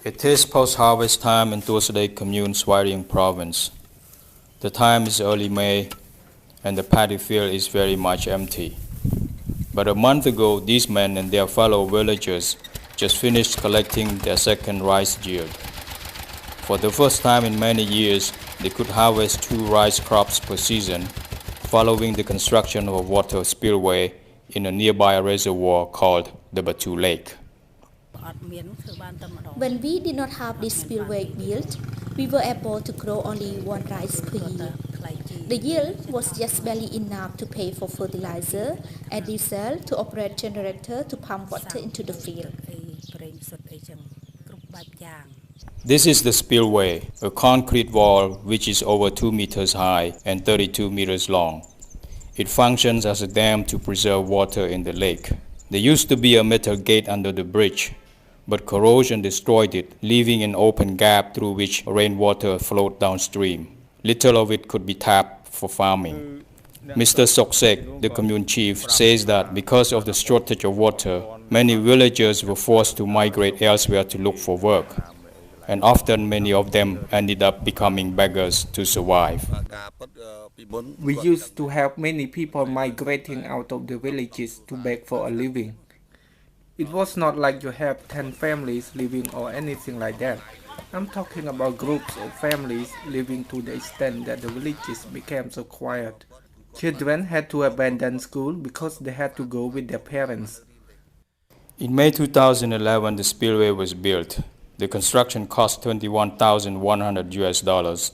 It is post-harvest time in Tuasadeg Commune, Svay Rieng Province. The time is early May, and the paddy field is very much empty. But a month ago, these men and their fellow villagers just finished collecting their second rice yield. For the first time in many years, they could harvest 2 rice crops per season, following the construction of a water spillway in a nearby reservoir called the Batu Lake. When we did not have this spillway built, we were able to grow only 1 rice per year. The yield was just barely enough to pay for fertilizer and diesel to operate generator to pump water into the field. This is the spillway, a concrete wall which is over 2 meters high and 32 meters long. It functions as a dam to preserve water in the lake. There used to be a metal gate under the bridge, but corrosion destroyed it, leaving an open gap through which rainwater flowed downstream. Little of it could be tapped for farming. Mr. Soksek, the commune chief, says that because of the shortage of water, many villagers were forced to migrate elsewhere to look for work, and often many of them ended up becoming beggars to survive. We used to have many people migrating out of the villages to beg for a living. It was not like you have 10 families living or anything like that. I'm talking about groups of families living to the extent that the villages became so quiet. Children had to abandon school because they had to go with their parents. In May 2011, the spillway was built. The construction cost $21,100.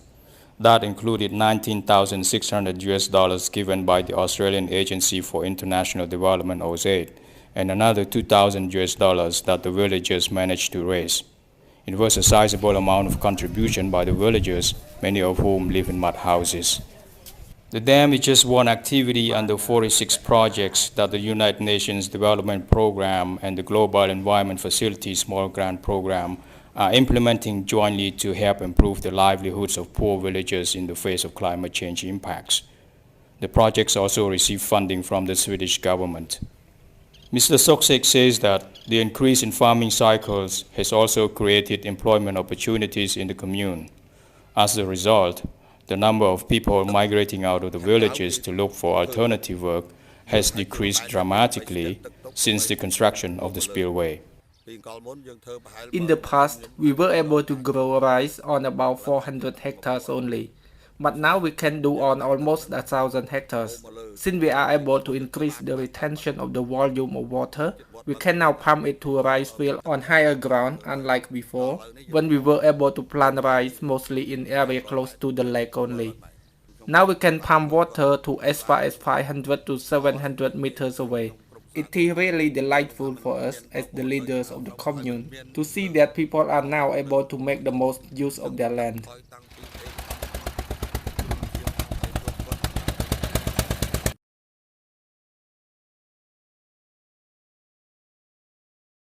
That included $19,600 given by the Australian Agency for International Development (AUSAID) and another $2,000 that the villagers managed to raise. It was a sizable amount of contribution by the villagers, many of whom live in mud houses. The dam is just one activity under 46 projects that the United Nations Development Program and the Global Environment Facility Small Grant Program are implementing jointly to help improve the livelihoods of poor villagers in the face of climate change impacts. The projects also receive funding from the Swedish government. Mr. Soksek says that the increase in farming cycles has also created employment opportunities in the commune. As a result, the number of people migrating out of the villages to look for alternative work has decreased dramatically since the construction of the spillway. In the past, we were able to grow rice on about 400 hectares only, but now we can do on almost 1,000 hectares. Since we are able to increase the retention of the volume of water, we can now pump it to a rice field on higher ground, unlike before, when we were able to plant rice mostly in area close to the lake only. Now we can pump water to as far as 500 to 700 meters away. It is really delightful for us as the leaders of the commune to see that people are now able to make the most use of their land.